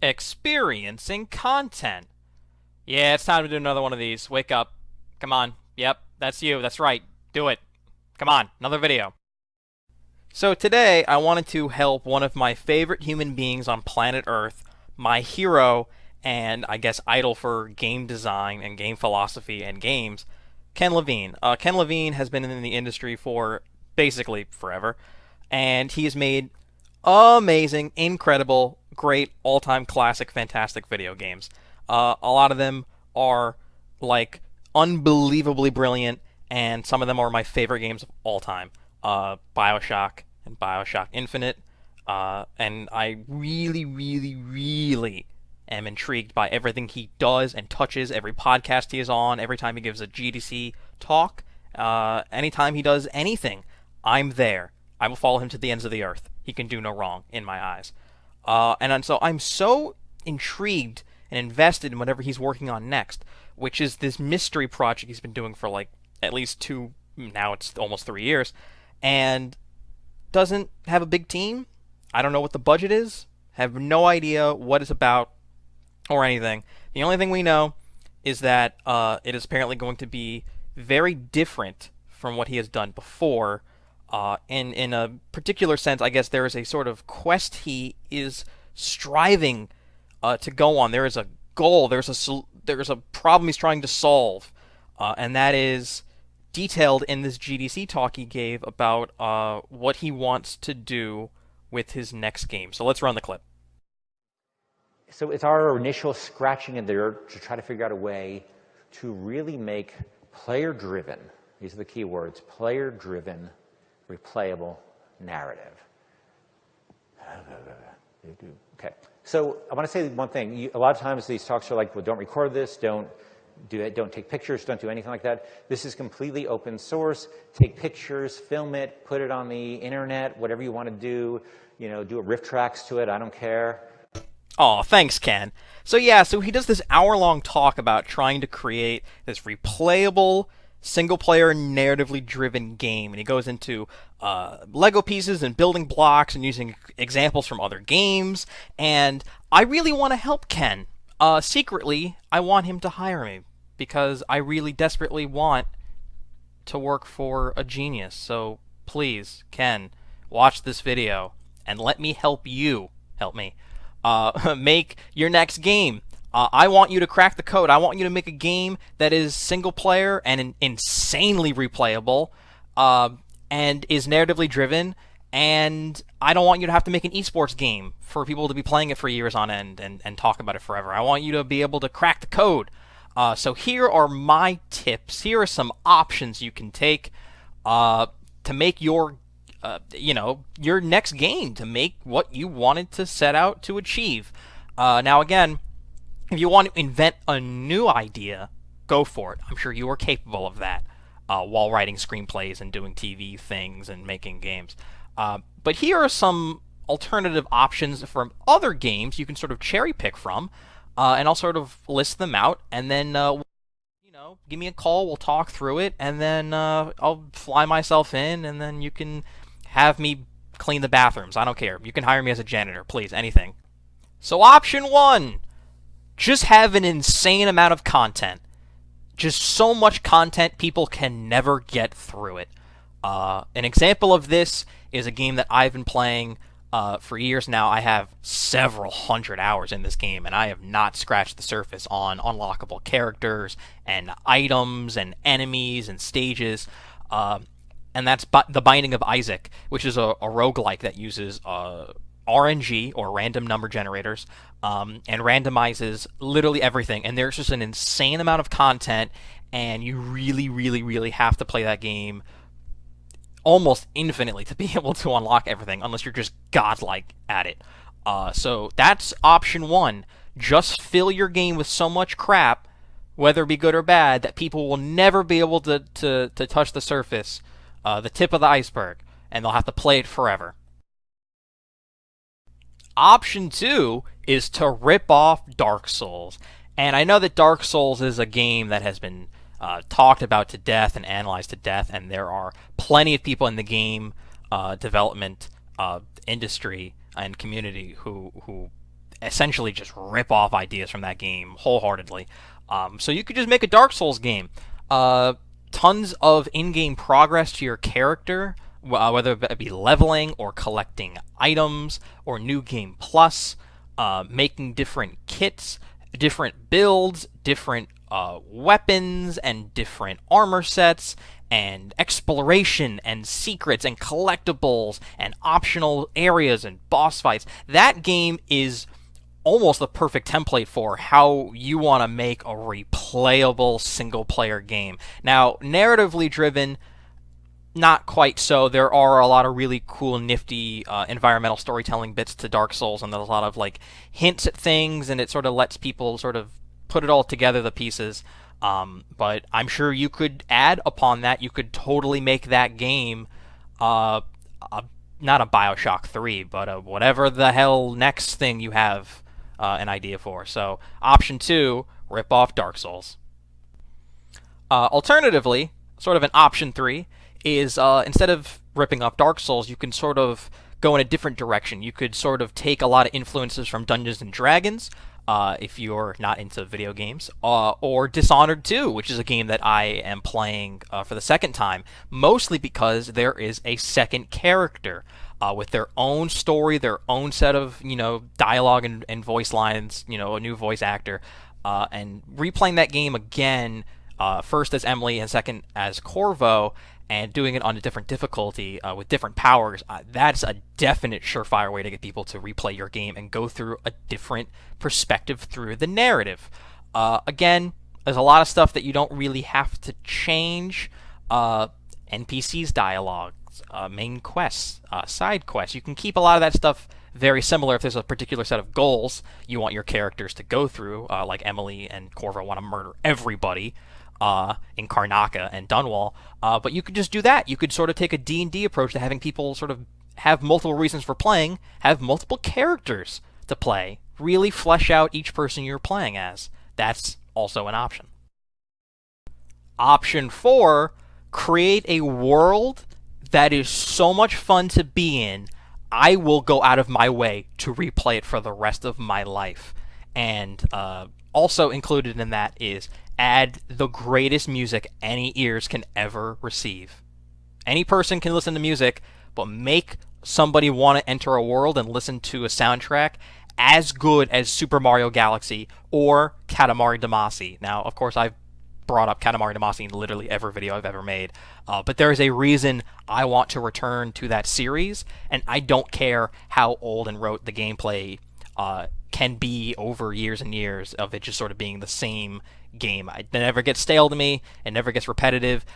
Experiencing content. Yeah, it's time to do another one of these. Wake up. Come on. Yep, that's you. That's right. Do it. Come on, another video. So today, I wanted to help one of my favorite human beings on planet Earth, my hero, and I guess idol for game design and game philosophy and games, Ken Levine. Ken Levine has been in the industry for basically forever, and he has made amazing, incredible, great, all-time classic, fantastic video games. A lot of them are like unbelievably brilliant, and some of them are my favorite games of all time. Bioshock and Bioshock Infinite, and I really, really, really am intrigued by everything he does and touches, every podcast he is on, every time he gives a GDC talk, anytime he does anything, I'm there. I will follow him to the ends of the earth. He can do no wrong in my eyes. And so I'm so intrigued and invested in whatever he's working on next, which is this mystery project he's been doing for like at least now it's almost 3 years, and doesn't have a big team. I don't know what the budget is. Have no idea what it's about or anything. The only thing we know is that it is apparently going to be very different from what he has done before. In a particular sense, I guess there is a sort of quest he is striving to go on. There is a goal. There's a problem he's trying to solve, and that is detailed in this GDC talk he gave about what he wants to do with his next game. So let's run the clip. So it's our initial scratching in there to try to figure out a way to really make player-driven, these are the key words, player-driven, replayable narrative. Okay, so I want to say one thing. A lot of times these talks are like, well, don't record this, don't do it, don't take pictures, don't do anything like that. This is completely open source. Take pictures, film it, put it on the internet, whatever you want to do. You know, do a riff tracks to it. I don't care. Oh, thanks, Ken. So yeah, so he does this hour-long talk about trying to create this replayable, single-player, narratively driven game, and he goes into Lego pieces and building blocks and using examples from other games, and I really want to help Ken. Secretly, I want him to hire me, because I really desperately want to work for a genius. So please, Ken, watch this video, and let me help you help me make your next game. I want you to crack the code. I want you to make a game that is single player and insanely replayable, and is narratively driven. And I don't want you to have to make an esports game for people to be playing it for years on end and talk about it forever. I want you to be able to crack the code. So here are my tips. Here are some options you can take to make your your next game, to make what you wanted to set out to achieve. Now again, if you want to invent a new idea, go for it. I'm sure you are capable of that while writing screenplays and doing TV things and making games. But here are some alternative options from other games you can sort of cherry pick from, and I'll sort of list them out, and then give me a call, we'll talk through it, and then I'll fly myself in, and then you can have me clean the bathrooms. I don't care. You can hire me as a janitor, please, anything. So option one, just have an insane amount of content. Just so much content, people can never get through it. An example of this is a game that I've been playing for years now. I have several hundred hours in this game, and I have not scratched the surface on unlockable characters and items and enemies and stages. And that's The Binding of Isaac, which is a roguelike that uses RNG, or random number generators, and randomizes literally everything. And there's just an insane amount of content, and you really, really, really have to play that game almost infinitely to be able to unlock everything, unless you're just godlike at it. So that's option one. Just fill your game with so much crap, whether it be good or bad, that people will never be able to touch the surface, the tip of the iceberg, and they'll have to play it forever. Option two is to rip off Dark Souls. And I know that Dark Souls is a game that has been talked about to death and analyzed to death, and there are plenty of people in the game development industry and community who essentially just rip off ideas from that game wholeheartedly. So you could just make a Dark Souls game. Tons of in-game progress to your character, whether it be leveling or collecting items or new game plus, making different kits, different builds, different weapons, and different armor sets, and exploration and secrets and collectibles and optional areas and boss fights. That game is almost the perfect template for how you want to make a replayable single player game. Now, narratively driven, not quite so. There are a lot of really cool, nifty environmental storytelling bits to Dark Souls, and there's a lot of like hints at things, and it sort of lets people sort of put it all together, the pieces. But I'm sure you could add upon that. You could totally make that game not a Bioshock 3, but whatever the hell next thing you have an idea for. So option 2, rip off Dark Souls. Alternatively, sort of an option 3, is instead of ripping off Dark Souls, you can sort of go in a different direction. You could sort of take a lot of influences from Dungeons and Dragons, if you're not into video games, or Dishonored 2, which is a game that I am playing for the second time, mostly because there is a second character with their own story, their own set of dialogue and voice lines, a new voice actor, and replaying that game again, first as Emily and second as Corvo, and doing it on a different difficulty with different powers, that's a definite surefire way to get people to replay your game and go through a different perspective through the narrative. Again, there's a lot of stuff that you don't really have to change. NPCs dialogues, main quests, side quests. You can keep a lot of that stuff very similar if there's a particular set of goals you want your characters to go through, like Emily and Corvo want to murder everybody in Karnaka and Dunwall, but you could just do that. You could sort of take a D&D approach to having people sort of have multiple reasons for playing, have multiple characters to play, really flesh out each person you're playing as. That's also an option. Option 4, create a world that is so much fun to be in, I will go out of my way to replay it for the rest of my life. And also included in that is add the greatest music any ears can ever receive. Any person can listen to music, but make somebody want to enter a world and listen to a soundtrack as good as Super Mario Galaxy or Katamari Damacy. Now, of course, I've brought up Katamari Damacy in literally every video I've ever made, but there is a reason I want to return to that series, and I don't care how old and rote the gameplay can be over years and years of it just sort of being the same game. It never gets stale to me. It never gets repetitive,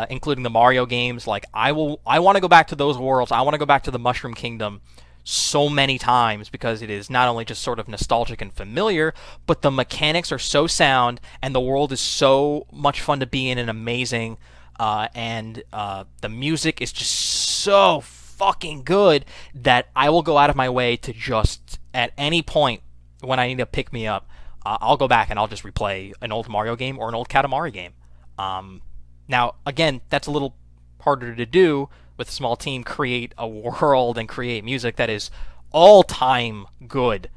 including the Mario games. Like, I want to go back to those worlds. I want to go back to the Mushroom Kingdom so many times because it is not only just sort of nostalgic and familiar, but the mechanics are so sound and the world is so much fun to be in and amazing, and the music is just so fucking good that I will go out of my way to just, at any point when I need to pick me up, I'll go back and I'll just replay an old Mario game or an old Katamari game. Now, again, that's a little harder to do with a small team, create a world and create music that is all-time good.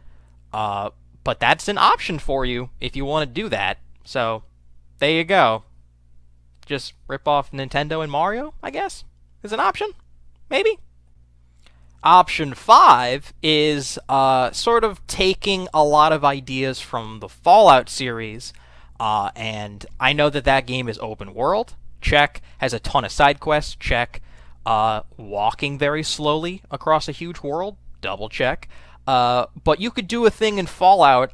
But that's an option for you if you want to do that. So, there you go. Just rip off Nintendo and Mario, I guess, is an option? Maybe? Option 5 is sort of taking a lot of ideas from the Fallout series, and I know that game is open world, check, has a ton of side quests, check, walking very slowly across a huge world, double check, but you could do a thing in Fallout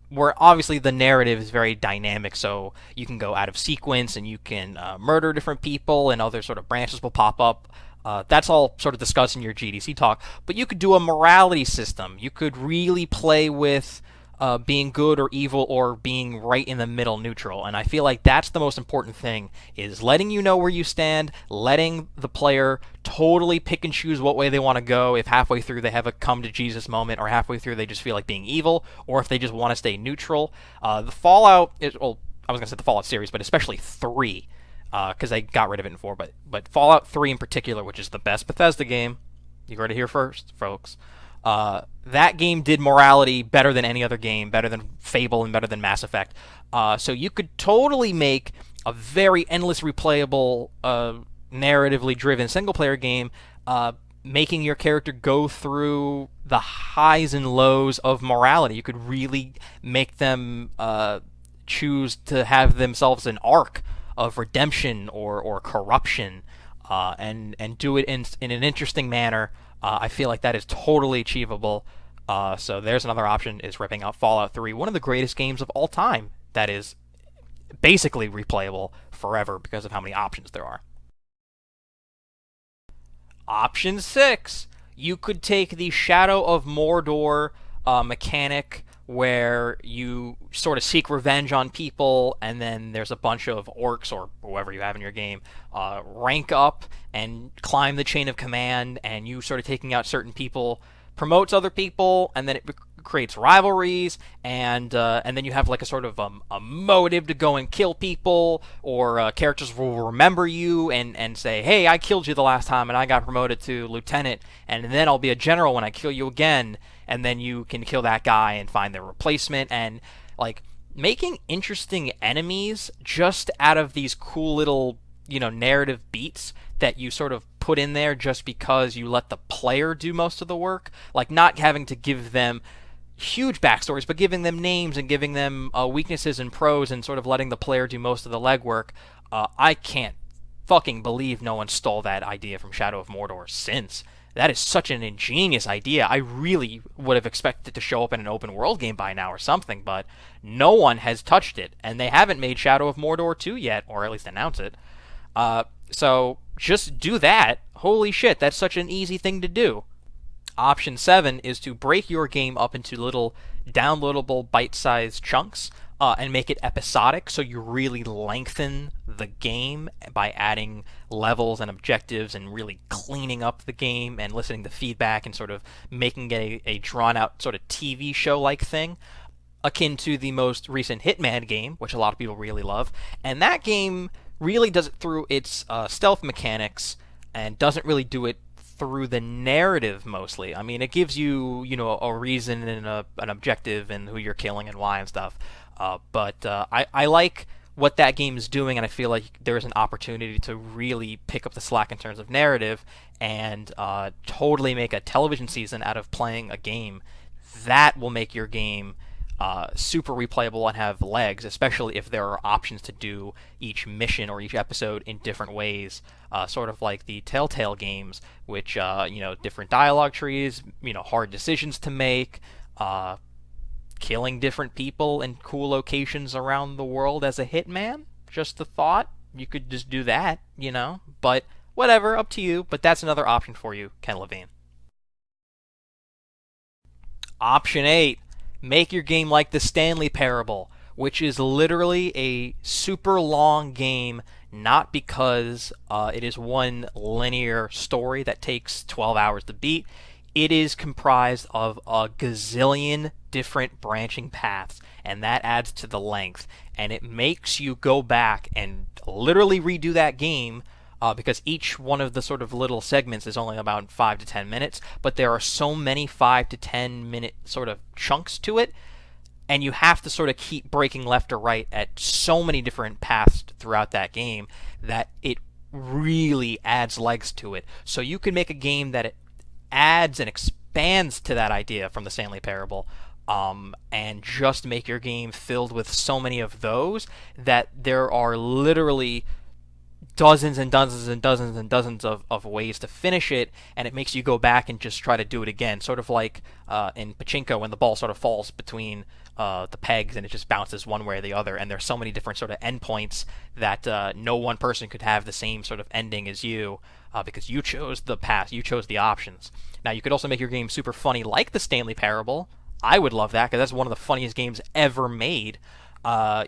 where obviously the narrative is very dynamic, so you can go out of sequence and you can murder different people and other sort of branches will pop up. That's all sort of discussed in your GDC talk, but you could do a morality system. You could really play with being good or evil or being right in the middle, neutral, and I feel like that's the most important thing, is letting you know where you stand, letting the player totally pick and choose what way they want to go, if halfway through they have a come-to-Jesus moment, or halfway through they just feel like being evil, or if they just want to stay neutral. The Fallout, well, I was going to say the Fallout series, but especially 3, because they got rid of it in 4, but Fallout 3 in particular, which is the best Bethesda game, you heard it here first, folks, That game did morality better than any other game, better than Fable and better than Mass Effect. So you could totally make a very endless replayable, narratively driven single player game, making your character go through the highs and lows of morality. You could really make them choose to have themselves an arc of redemption or corruption, and do it in an interesting manner. I feel like that is totally achievable. So there's another option, is ripping out Fallout 3, one of the greatest games of all time that is basically replayable forever because of how many options there are. Option 6. You could take the Shadow of Mordor mechanic where you sort of seek revenge on people, and then there's a bunch of orcs or whoever you have in your game rank up and climb the chain of command, and you sort of taking out certain people promotes other people, and then it creates rivalries, and then you have like a sort of a motive to go and kill people, or characters will remember you and say, hey, I killed you the last time and I got promoted to lieutenant, and then I'll be a general when I kill you again, and then you can kill that guy and find their replacement, and like making interesting enemies just out of these cool little, narrative beats that you sort of put in there just because you let the player do most of the work, like not having to give them huge backstories, but giving them names and giving them weaknesses and pros, and sort of letting the player do most of the legwork. I can't fucking believe no one stole that idea from Shadow of Mordor since. That is such an ingenious idea. I really would have expected it to show up in an open world game by now or something, but no one has touched it, and they haven't made Shadow of Mordor 2 yet, or at least announce it. So just do that. Holy shit, that's such an easy thing to do. Option 7 is to break your game up into little downloadable bite-sized chunks, and make it episodic, so you really lengthen the game by adding levels and objectives and really cleaning up the game and listening to feedback and sort of making it a drawn-out sort of TV show-like thing, akin to the most recent Hitman game, which a lot of people really love. And that game really does it through its stealth mechanics and doesn't really do it through the narrative mostly. I mean, it gives you, a reason and an objective and who you're killing and why and stuff. But I like what that game is doing, and I feel like there's an opportunity to really pick up the slack in terms of narrative and totally make a television season out of playing a game. That will make your game super replayable and have legs, especially if there are options to do each mission or each episode in different ways, sort of like the Telltale games, which, different dialogue trees, hard decisions to make, killing different people in cool locations around the world as a hitman. Just a thought. You could just do that, But whatever, up to you. But that's another option for you, Ken Levine. Option 8. Make your game like the Stanley Parable, which is literally a super long game, not because it is one linear story that takes 12 hours to beat. It is comprised of a gazillion different branching paths, and that adds to the length. And it makes you go back and literally redo that game, because each one of the sort of little segments is only about 5 to 10 minutes, but there are so many 5 to 10 minute sort of chunks to it, and you have to sort of keep breaking left or right at so many different paths throughout that game that it really adds legs to it. So you can make a game that it adds and expands to that idea from the Stanley Parable, and just make your game filled with so many of those that there are literally dozens and dozens and dozens and dozens of ways to finish it, and it makes you go back and just try to do it again, sort of like in pachinko when the ball sort of falls between the pegs and it just bounces one way or the other, and there's so many different sort of endpoints that no one person could have the same sort of ending as you, because you chose the path, you chose the options. Now you could also make your game super funny like the Stanley Parable. I would love that, because that's one of the funniest games ever made.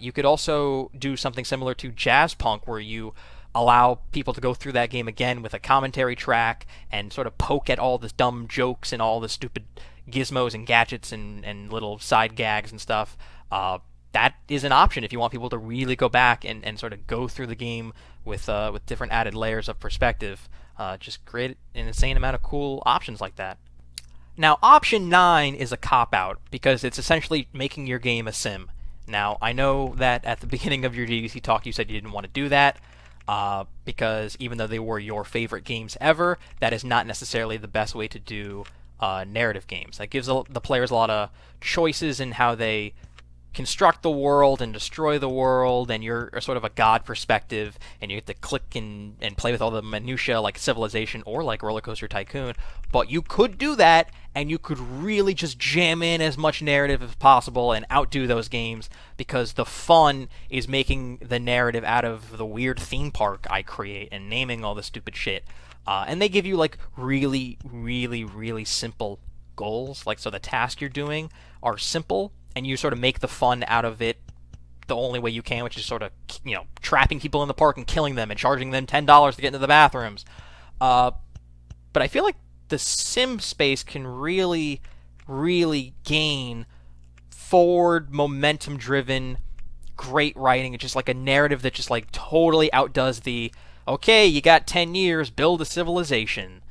You could also do something similar to Jazz Punk, where you allow people to go through that game again with a commentary track and sort of poke at all the dumb jokes and all the stupid gizmos and gadgets and little side gags and stuff. That is an option if you want people to really go back and sort of go through the game with different added layers of perspective. Just create an insane amount of cool options like that. Now, option 9 is a cop-out, because it's essentially making your game a sim. Now, I know that at the beginning of your GDC talk you said you didn't want to do that, because even though they were your favorite games ever, that is not necessarily the best way to do narrative games. That gives the players a lot of choices in how they construct the world and destroy the world, and you're sort of a god perspective, and you get to click and play with all the minutia like Civilization or like Roller Coaster Tycoon. But you could do that, and you could really just jam in as much narrative as possible and outdo those games, because the fun is making the narrative out of the weird theme park I create and naming all the stupid shit. And they give you like really, really, really simple goals. Like, so the tasks you're doing are simple, and you sort of make the fun out of it the only way you can, which is sort of, trapping people in the park and killing them and charging them $10 to get into the bathrooms. But I feel like the sim space can really, really gain forward, momentum-driven, great writing. It's just like a narrative that just like totally outdoes the, okay, you got 10 years, build a civilization.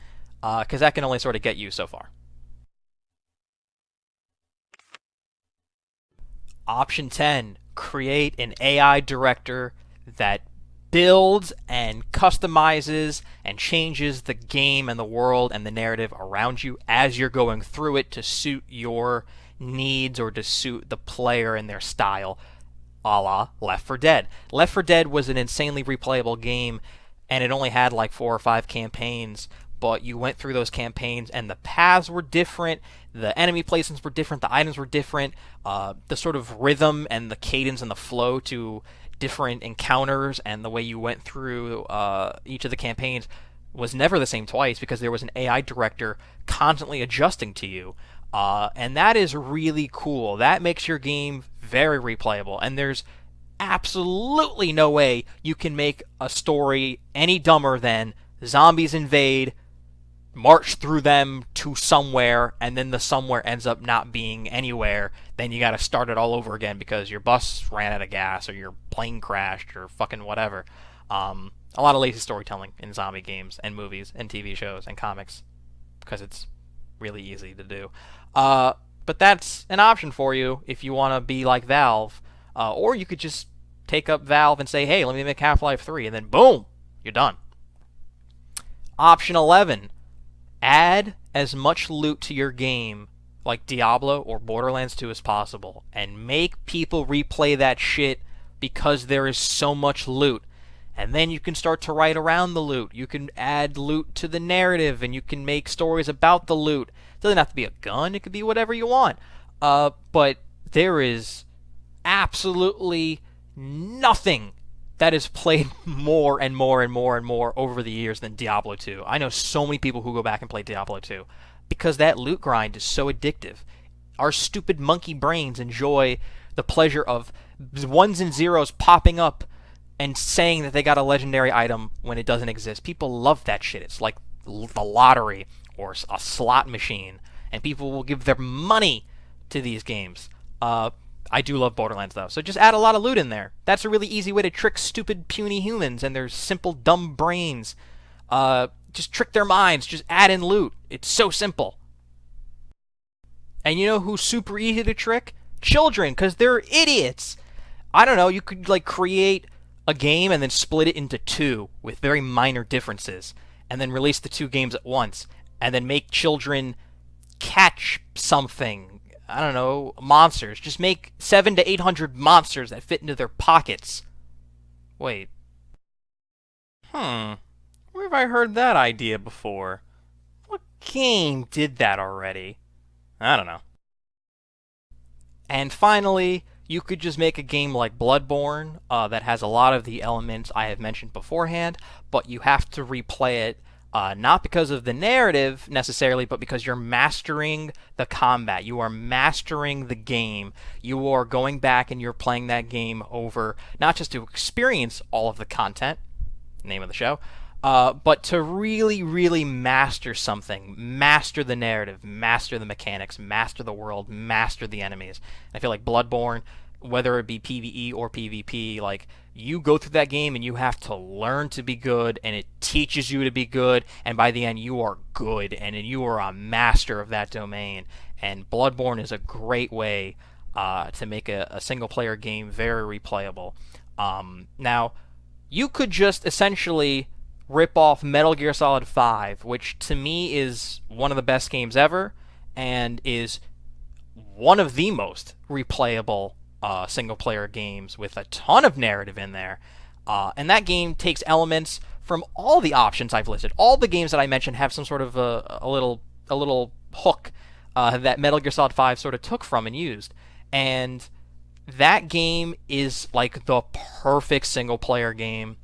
Because that can only sort of get you so far. Option 10, create an AI director that builds and customizes and changes the game and the world and the narrative around you as you're going through it to suit your needs or to suit the player and their style, a la Left 4 Dead. Left 4 Dead was an insanely replayable game, and it only had like 4 or 5 campaigns, but you went through those campaigns and the paths were different, the enemy placements were different, the items were different, the sort of rhythm and the cadence and the flow to different encounters and the way you went through each of the campaigns was never the same twice, because there was an AI director constantly adjusting to you. And that is really cool. That makes your game very replayable, and there's absolutely no way you can make a story any dumber than zombies invade, march through them to somewhere, and then the somewhere ends up not being anywhere. Then you gotta start it all over again because your bus ran out of gas or your plane crashed or fucking whatever. A lot of lazy storytelling in zombie games and movies and TV shows and comics, because it's really easy to do. But that's an option for you if you want to be like Valve. Or you could just take up Valve and say, hey, let me make Half-Life 3, and then boom, you're done. Option 11, add as much loot to your game like Diablo or Borderlands 2 as possible, and make people replay that shit because there is so much loot. And then you can start to write around the loot. You can add loot to the narrative, and you can make stories about the loot. It doesn't have to be a gun. It could be whatever you want. But there is absolutely nothing that is played more and more and more and more over the years than Diablo 2. I know so many people who go back and play Diablo 2 because that loot grind is so addictive. Our stupid monkey brains enjoy the pleasure of ones and zeros popping up and saying that they got a legendary item when it doesn't exist. People love that shit. It's like the lottery or a slot machine, and people will give their money to these games. I do love Borderlands, though, so just add a lot of loot in there. That's a really easy way to trick stupid, puny humans and their simple, dumb brains. Just trick their minds. Just add in loot. It's so simple. And you know who's super easy to trick? Children, because they're idiots. I don't know, you could, like, create a game and then split it into 2 with very minor differences, and then release the 2 games at once, and then make children catch something. I don't know, monsters. Just make 700 to 800 monsters that fit into their pockets. Wait. Where have I heard that idea before? What game did that already? I don't know. And finally, you could just make a game like Bloodborne that has a lot of the elements I have mentioned beforehand, but you have to replay it not because of the narrative necessarily, but because you're mastering the combat. You are mastering the game. You are going back and you're playing that game over, not just to experience all of the content, name of the show, but to really, really master something. Master the narrative, master the mechanics, master the world, master the enemies. I feel like Bloodborne whether it be PvE or PvP, like you go through that game and you have to learn to be good, and it teaches you to be good, and by the end you are good, and you are a master of that domain. And Bloodborne is a great way to make a single player game very replayable. Now, you could just essentially rip off Metal Gear Solid 5, which to me is one of the best games ever, and is one of the most replayable single player games with a ton of narrative in there. And that game takes elements from all the options I've listed. All the games that I mentioned have some sort of a little hook that Metal Gear Solid 5 sort of took from and used. And that game is like the perfect single player game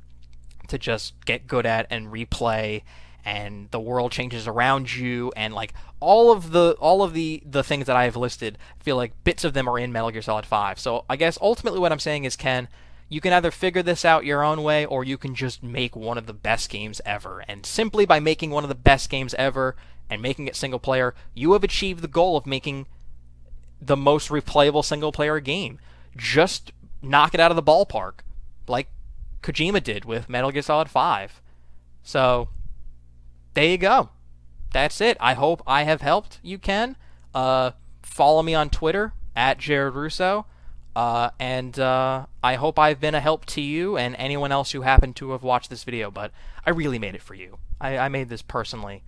to just get good at and replay, and the world changes around you, and like all of the things that I have listed, I feel like bits of them are in Metal Gear Solid 5. So I guess ultimately what I'm saying is, Ken, you can either figure this out your own way, or you can just make one of the best games ever. And simply by making one of the best games ever and making it single player, you have achieved the goal of making the most replayable single player game. Just knock it out of the ballpark, like Kojima did with Metal Gear Solid 5. So there you go. That's it. I hope I have helped you, Ken. Follow me on Twitter at Jared Russo. And I hope I've been a help to you and anyone else who happened to have watched this video, but I really made it for you. I made this personally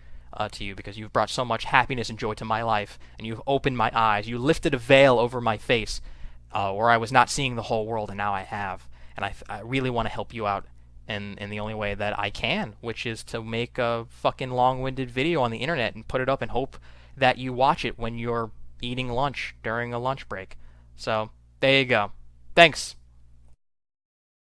to you because you've brought so much happiness and joy to my life, and you've opened my eyes. You lifted a veil over my face where I was not seeing the whole world, and now I have. And I really want to help you out in the only way that I can, which is to make a fucking long-winded video on the internet and put it up and hope that you watch it when you're eating lunch during a lunch break. So there you go. Thanks.